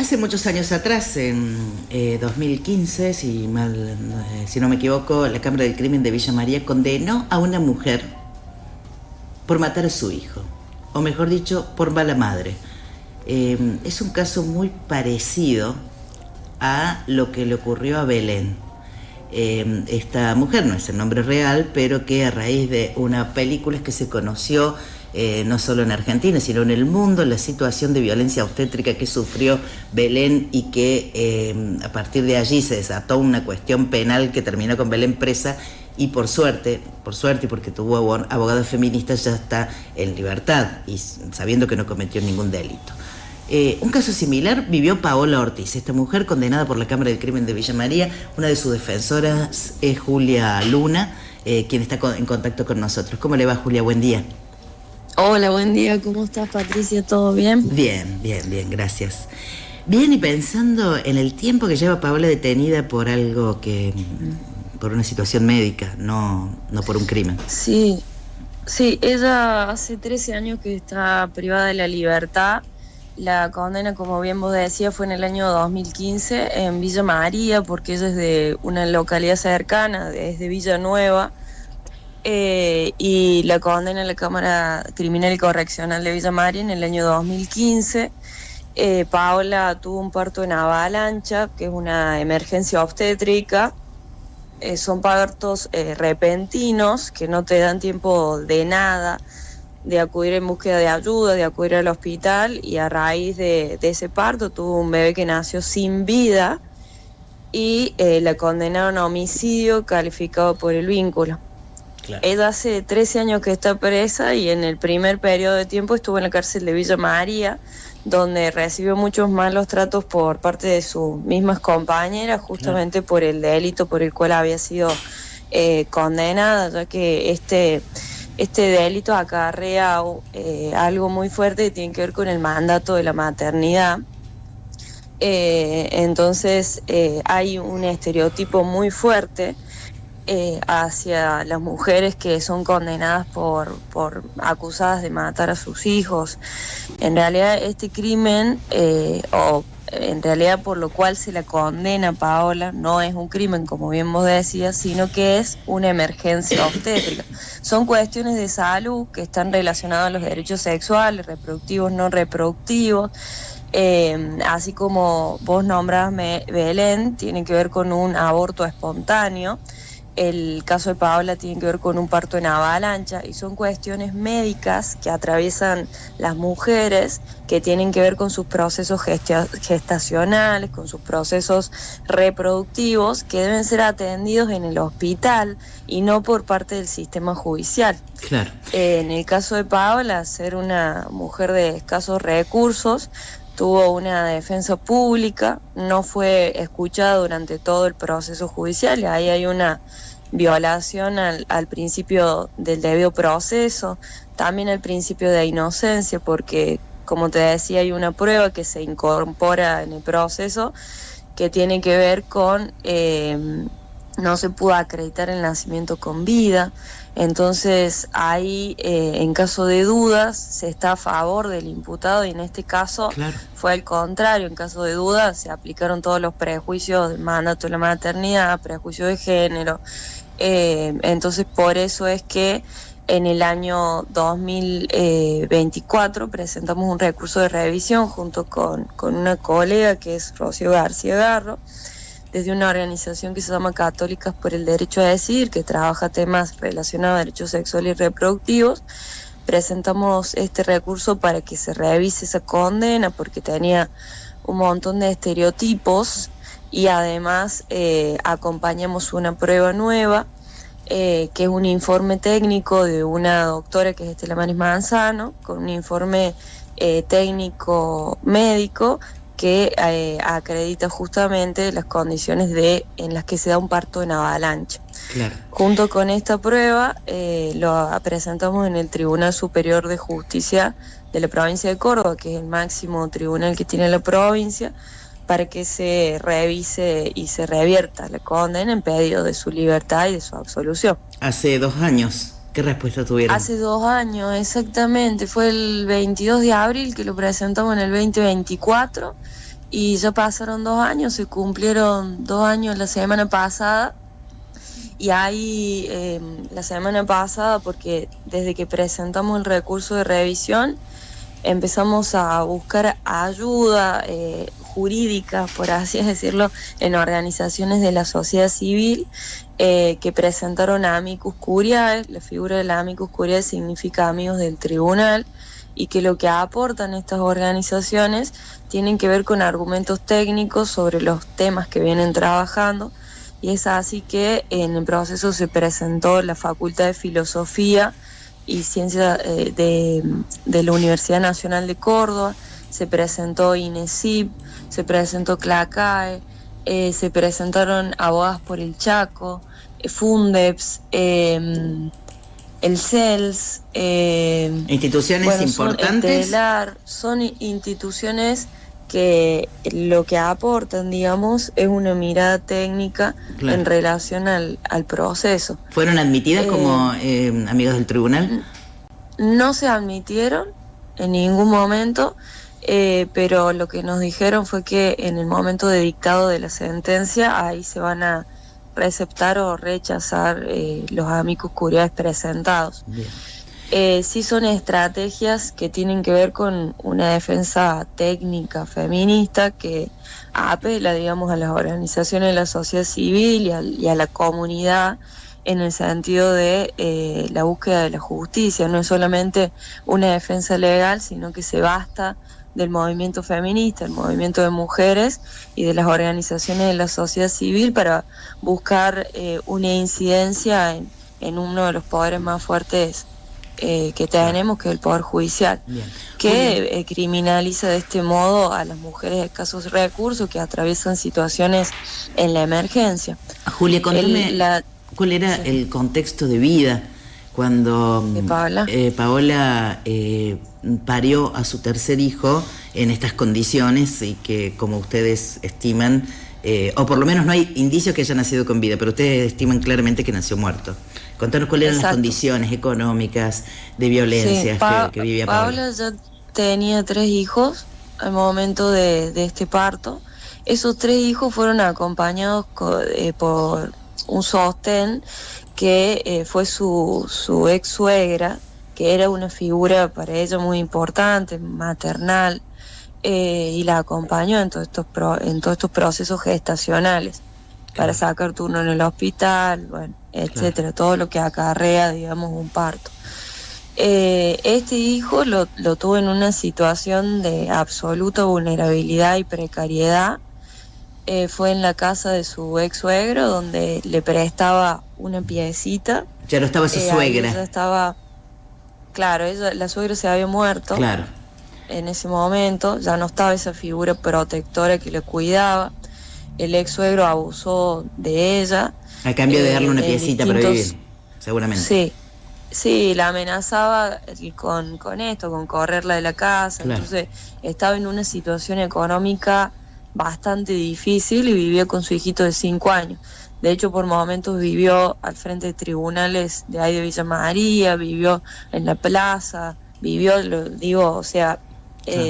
Hace muchos años atrás, en 2015, si no me equivoco, la Cámara del Crimen de Villa María condenó a una mujer por matar a su hijo, o mejor dicho, por mala madre. Es un caso muy parecido a lo que le ocurrió a Belén. Esta mujer no es el nombre real, pero que a raíz de una película que se conoció no solo en Argentina, sino en el mundo, la situación de violencia obstétrica que sufrió Belén y que a partir de allí se desató una cuestión penal que terminó con Belén presa y por suerte y porque tuvo abogados feministas, ya está en libertad y sabiendo que no cometió ningún delito. Un caso similar vivió Paola Ortiz, esta mujer condenada por la Cámara del Crimen de Villa María. Una de sus defensoras es Julia Luna, quien está en contacto con nosotros. ¿Cómo le va, Julia? Buen día. Hola, buen día. ¿Cómo estás, Patricia? ¿Todo bien? Bien, gracias. Bien, y pensando en el tiempo que lleva Paola detenida por por una situación médica, no por un crimen. Sí, ella hace 13 años que está privada de la libertad. La condena, como bien vos decías, fue en el año 2015 en Villa María, porque ella es de una localidad cercana, es de Villanueva, y la condena en la Cámara Criminal y Correccional de Villa María en el año 2015. Paola tuvo un parto en avalancha, que es una emergencia obstétrica. Son partos repentinos, que no te dan tiempo de nada, de acudir en búsqueda de ayuda, de acudir al hospital, y a raíz de ese parto tuvo un bebé que nació sin vida y la condenaron a homicidio calificado por el vínculo. Claro. Ella hace 13 años que está presa y en el primer periodo de tiempo estuvo en la cárcel de Villa María, donde recibió muchos malos tratos por parte de sus mismas compañeras, justamente claro, por el delito por el cual había sido condenada, ya que este delito acarrea algo muy fuerte que tiene que ver con el mandato de la maternidad. Entonces hay un estereotipo muy fuerte hacia las mujeres que son condenadas por acusadas de matar a sus hijos. En realidad este crimen, o en realidad por lo cual se la condena a Paola, no es un crimen, como bien vos decías, sino que es una emergencia obstétrica. Son cuestiones de salud que están relacionadas a los derechos sexuales, reproductivos, no reproductivos. Así como vos nombrás, Belén, tiene que ver con un aborto espontáneo. El caso de Paola tiene que ver con un parto en avalancha, y son cuestiones médicas que atraviesan las mujeres, que tienen que ver con sus procesos gestacionales, con sus procesos reproductivos, que deben ser atendidos en el hospital y no por parte del sistema judicial. Claro. En el caso de Paola, ser una mujer de escasos recursos, tuvo una defensa pública, no fue escuchada durante todo el proceso judicial, y ahí hay una violación al principio del debido proceso, también al principio de inocencia, porque, como te decía, hay una prueba que se incorpora en el proceso que tiene que ver con no se pudo acreditar el nacimiento con vida. Entonces ahí, en caso de dudas, se está a favor del imputado, y en este caso claro, fue al contrario. En caso de dudas se aplicaron todos los prejuicios del mandato de la maternidad, prejuicios de género. Entonces por eso es que en el año 2024 presentamos un recurso de revisión junto con una colega que es Rocío García Garro, desde una organización que se llama Católicas por el Derecho a Decidir, que trabaja temas relacionados a derechos sexuales y reproductivos. Presentamos este recurso para que se revise esa condena, porque tenía un montón de estereotipos, y además acompañamos una prueba nueva, que es un informe técnico de una doctora que es Estela Maris Manzano, con un informe técnico médico que acredita justamente las condiciones en las que se da un parto en avalancha. Claro. Junto con esta prueba lo presentamos en el Tribunal Superior de Justicia de la provincia de Córdoba, que es el máximo tribunal que tiene la provincia, para que se revise y se revierta la condena en pedido de su libertad y de su absolución. Hace 2 años ¿Qué respuesta tuvieron? Hace 2 años, exactamente. Fue el 22 de abril que lo presentamos en el 2024 y ya pasaron 2 años, se cumplieron 2 años la semana pasada. Y ahí, la semana pasada, porque desde que presentamos el recurso de revisión, empezamos a buscar ayuda jurídica, por así decirlo, en organizaciones de la sociedad civil que presentaron a amicus curiae. La figura del amicus curiae significa amigos del tribunal, y que lo que aportan estas organizaciones tienen que ver con argumentos técnicos sobre los temas que vienen trabajando. Y es así que en el proceso se presentó la Facultad de Filosofía y Ciencia de la Universidad Nacional de Córdoba, se presentó INESIP, se presentó CLACAE, se presentaron Abogadas por el Chaco, FUNDEPS, el CELS, instituciones importantes. Son instituciones que lo que aportan, digamos, es una mirada técnica, claro, en relación al proceso. ¿Fueron admitidas como amigos del tribunal? No se admitieron en ningún momento, pero lo que nos dijeron fue que en el momento de dictado de la sentencia, ahí se van a receptar o rechazar los amicus curiae presentados. Bien. Sí son estrategias que tienen que ver con una defensa técnica feminista que apela, digamos, a las organizaciones de la sociedad civil y a la comunidad, en el sentido de la búsqueda de la justicia. No es solamente una defensa legal, sino que se basta del movimiento feminista, el movimiento de mujeres y de las organizaciones de la sociedad civil para buscar una incidencia en uno de los poderes más fuertes que tenemos, que es el Poder Judicial. Bien. Que criminaliza de este modo a las mujeres de escasos recursos que atraviesan situaciones en la emergencia. Julia, contame, ¿cuál era el contexto de vida cuando Paola parió a su tercer hijo en estas condiciones, y que, como ustedes estiman, o por lo menos no hay indicios que haya nacido con vida, pero ustedes estiman claramente que nació muerto? Contanos cuáles eran las condiciones económicas, de violencia que vivía Paola. Paola ya tenía 3 hijos al momento de este parto. Esos 3 hijos fueron acompañados por un sostén que fue su ex suegra, que era una figura para ella muy importante, maternal, y la acompañó en todos estos procesos gestacionales, para sacar turno en el hospital, bueno, etcétera, claro, todo lo que acarrea, digamos, un parto. Este hijo lo tuvo en una situación de absoluta vulnerabilidad y precariedad. Fue en la casa de su ex suegro, donde le prestaba una piecita. Ya no estaba su suegra. Ella estaba, claro, la suegra se había muerto. Claro. En ese momento ya no estaba esa figura protectora que le cuidaba. El ex suegro abusó de ella. A cambio de darle una piecita para vivir, seguramente. Sí, la amenazaba con esto, con correrla de la casa. Claro. Entonces estaba en una situación económica bastante difícil y vivía con su hijito de 5 años. De hecho, por momentos vivió al frente de tribunales de ahí de Villa María, vivió en la plaza,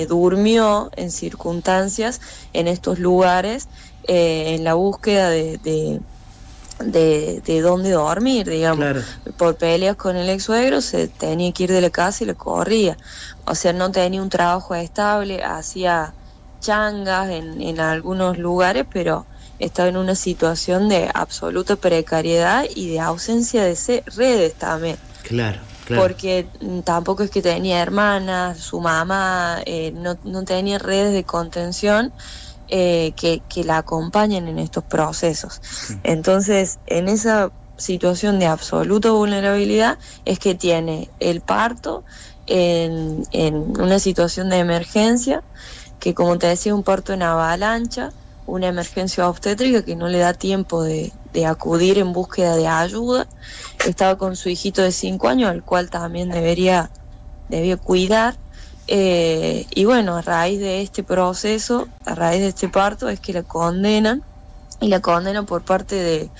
durmió en circunstancias en estos lugares, en la búsqueda de dónde dormir, digamos. Claro. Por peleas con el ex suegro se tenía que ir de la casa y le corría. O sea, no tenía un trabajo estable, hacía changas en algunos lugares, pero estaba en una situación de absoluta precariedad y de ausencia de redes también. Claro. Porque tampoco es que tenía hermanas, su mamá no tenía redes de contención que la acompañen en estos procesos. Sí. Entonces, en esa situación de absoluta vulnerabilidad es que tiene el parto en una situación de emergencia, que, como te decía, un parto en avalancha, una emergencia obstétrica que no le da tiempo de acudir en búsqueda de ayuda. Estaba con su hijito de 5 años, al cual también debía cuidar. Y bueno, a raíz de este proceso, a raíz de este parto, es que la condenan y la condena por parte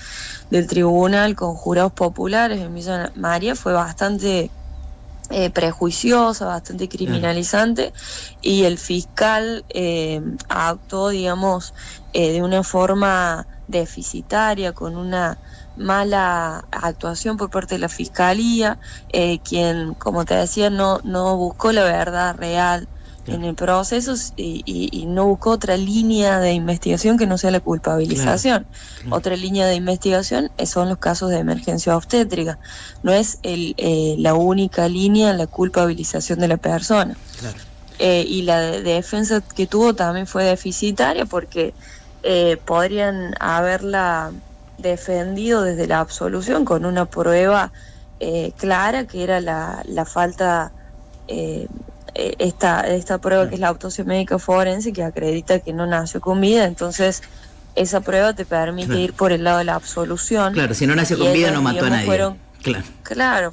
del tribunal con jurados populares en Villa María fue bastante prejuiciosa, bastante criminalizante, y el fiscal actuó, digamos, de una forma deficitaria, con una mala actuación por parte de la fiscalía, quien, como te decía, no buscó la verdad real en el proceso y no buscó otra línea de investigación que no sea la culpabilización. Claro. Otra línea de investigación son los casos de emergencia obstétrica. No es la única línea la culpabilización de la persona. Claro. Y la defensa que tuvo también fue deficitaria porque podrían haberla defendido desde la absolución con una prueba clara, que era la falta... esta prueba, que es la autopsia médica forense, que acredita que no nació con vida. Entonces esa prueba te permite ir por el lado de la absolución. Claro, si no nació con vida no mató a nadie.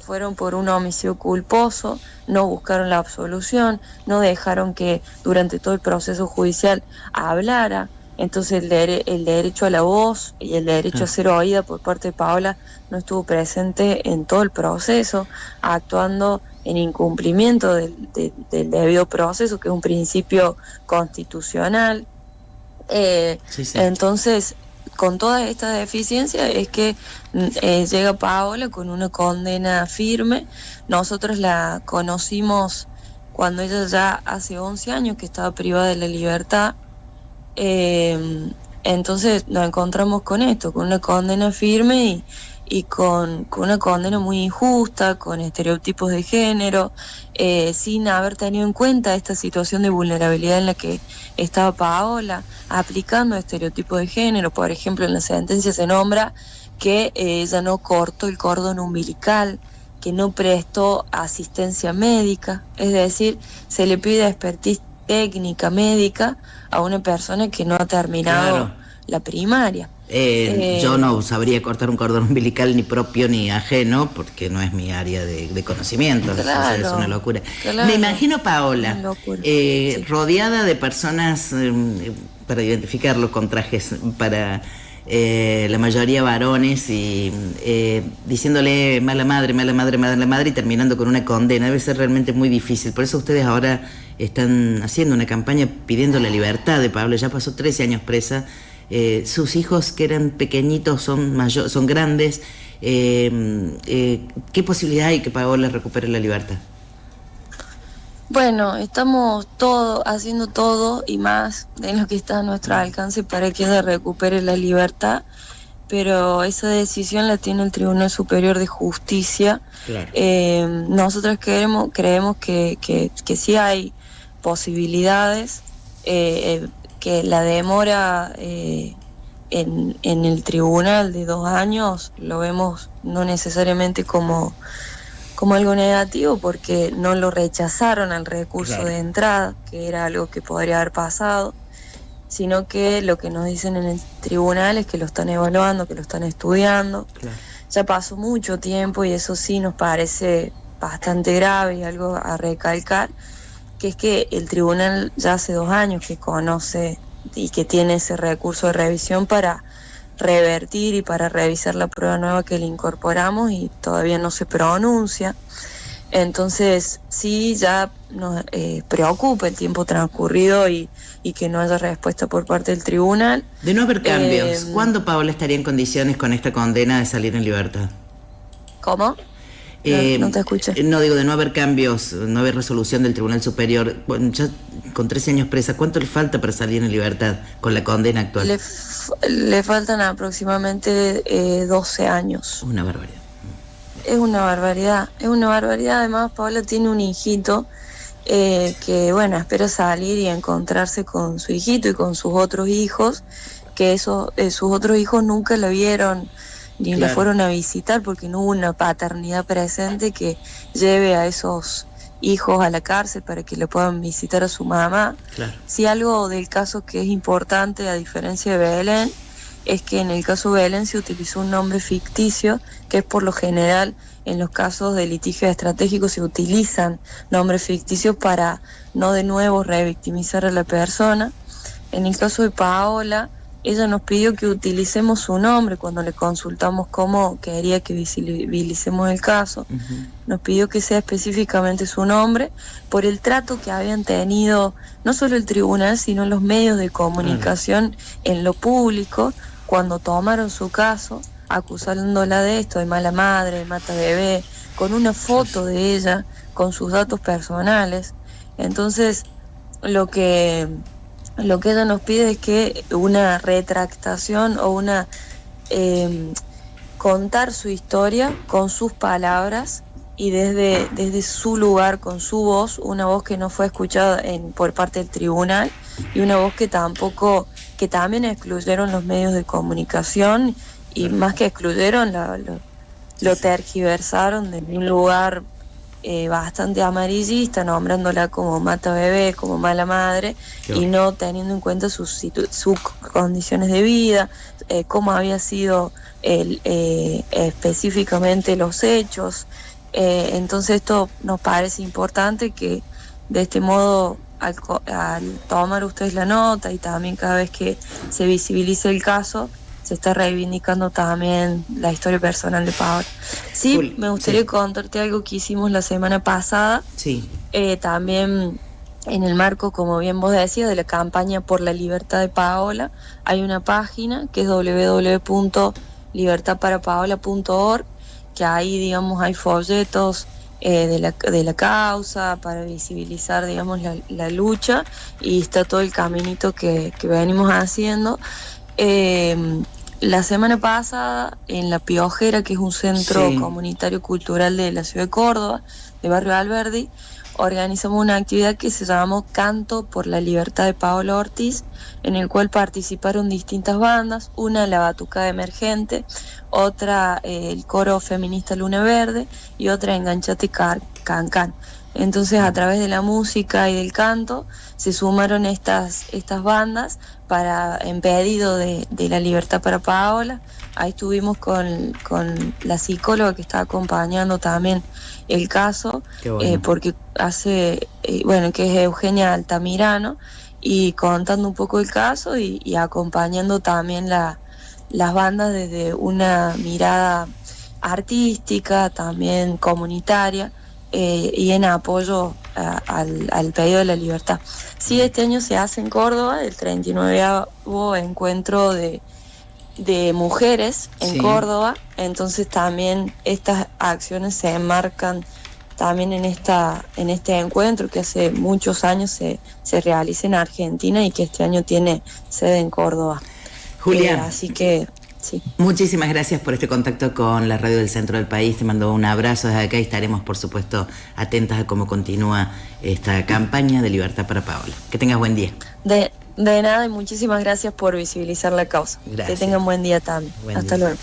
Fueron por un homicidio culposo, no buscaron la absolución, no dejaron que durante todo el proceso judicial hablara. Entonces el derecho a la voz y el derecho a ser oída por parte de Paola no estuvo presente en todo el proceso, actuando en incumplimiento del debido proceso, que es un principio constitucional. Entonces, con todas estas deficiencias es que llega Paola con una condena firme. Nosotros la conocimos cuando ella ya hace 11 años que estaba privada de la libertad. Entonces nos encontramos con esto, con una condena firme y con una condena muy injusta, con estereotipos de género, sin haber tenido en cuenta esta situación de vulnerabilidad en la que estaba Paola, aplicando estereotipos de género. Por ejemplo, en la sentencia se nombra que ella no cortó el cordón umbilical, que no prestó asistencia médica, es decir, se le pide expertise técnica médica a una persona que no ha terminado la primaria. Yo no sabría cortar un cordón umbilical ni propio ni ajeno, porque no es mi área de conocimiento. Claro, es una locura. Claro, me imagino Paola sí, rodeada de personas para identificarlo con trajes para la mayoría varones y diciéndole mala madre, mala madre, mala madre, y terminando con una condena. Debe ser realmente muy difícil. Por eso ustedes ahora están haciendo una campaña pidiendo la libertad de Paola. Ya pasó 13 años presa. Sus hijos, que eran pequeñitos, son grandes. ¿Qué posibilidad hay que Paola recupere la libertad? Bueno, estamos haciendo todo y más de lo que está a nuestro alcance para que ella recupere la libertad, pero esa decisión la tiene el Tribunal Superior de Justicia. Claro. Nosotros creemos que sí hay posibilidades, que la demora en el tribunal de 2 años lo vemos no necesariamente como algo negativo, porque no lo rechazaron al recurso de entrada, que era algo que podría haber pasado, sino que lo que nos dicen en el tribunal es que lo están evaluando, que lo están estudiando. Ya pasó mucho tiempo y eso sí nos parece bastante grave y algo a recalcar, que es que el tribunal ya hace 2 años que conoce y que tiene ese recurso de revisión para revertir y para revisar la prueba nueva que le incorporamos, y todavía no se pronuncia. Entonces sí, ya nos preocupa el tiempo transcurrido y que no haya respuesta por parte del tribunal. De no haber cambios, ¿cuándo Paola estaría en condiciones con esta condena de salir en libertad? ¿Cómo? No te escuché. No, digo, de no haber cambios, no haber resolución del Tribunal Superior, bueno, ya con 13 años presa, ¿cuánto le falta para salir en libertad con la condena actual? Le faltan aproximadamente 12 años. Una barbaridad. Es una barbaridad. Además, Paola tiene un hijito que, bueno, espera salir y encontrarse con su hijito y con sus otros hijos, que sus otros hijos nunca la vieron ni la fueron a visitar, porque no hubo una paternidad presente que lleve a esos hijos a la cárcel para que le puedan visitar a su mamá. Sí, algo del caso que es importante, a diferencia de Belén, es que en el caso de Belén se utilizó un nombre ficticio, que es por lo general en los casos de litigios estratégicos se utilizan nombres ficticios para no de nuevo revictimizar a la persona. En el caso de Paola ella nos pidió que utilicemos su nombre cuando le consultamos cómo quería que visibilicemos el caso. Nos pidió que sea específicamente su nombre por el trato que habían tenido no solo el tribunal, sino los medios de comunicación en lo público cuando tomaron su caso, acusándola de esto, de mala madre, de mata bebé, con una foto de ella, con sus datos personales. Entonces, lo que ella nos pide es que una retractación o una contar su historia con sus palabras y desde su lugar, con su voz, una voz que no fue escuchada por parte del tribunal y una voz que también excluyeron los medios de comunicación y más que excluyeron, lo tergiversaron de un lugar bastante amarillista, nombrándola como mata bebé, como mala madre, y no teniendo en cuenta sus condiciones de vida, cómo había sido específicamente los hechos. Entonces esto nos parece importante que de este modo, al tomar ustedes la nota y también cada vez que se visibilice el caso, se está reivindicando también la historia personal de Paola. Sí, me gustaría contarte algo que hicimos la semana pasada. Sí. También en el marco, como bien vos decías, de la campaña por la libertad de Paola, hay una página que es www.libertadparapaola.org, que ahí, digamos, hay folletos de la causa para visibilizar, digamos, la lucha, y está todo el caminito que venimos haciendo. La semana pasada, en La Piojera, que es un centro comunitario cultural de la ciudad de Córdoba, de Barrio Alberdi, organizamos una actividad que se llamó Canto por la Libertad de Paola Ortiz, en el cual participaron distintas bandas, una la Batucada Emergente, otra el coro feminista Luna Verde y otra Enganchate Cancán. Entonces, a través de la música y del canto se sumaron estas bandas en pedido de la libertad para Paola. Ahí estuvimos con la psicóloga que está acompañando también el caso, porque que es Eugenia Altamirano, y contando un poco el caso y acompañando también las bandas desde una mirada artística, también comunitaria, y en apoyo al pedido de la libertad. Sí, este año se hace en Córdoba el 39º encuentro de mujeres en Córdoba, entonces también estas acciones se enmarcan también en este encuentro que hace muchos años se realiza en Argentina y que este año tiene sede en Córdoba. Julia, así que sí. Muchísimas gracias por este contacto con la radio del centro del país. Te mando un abrazo desde acá y estaremos, por supuesto, atentas a cómo continúa esta campaña de libertad para Paola. Que tengas buen día. De nada, y muchísimas gracias por visibilizar la causa. Gracias. Que tengan buen día también. Hasta luego.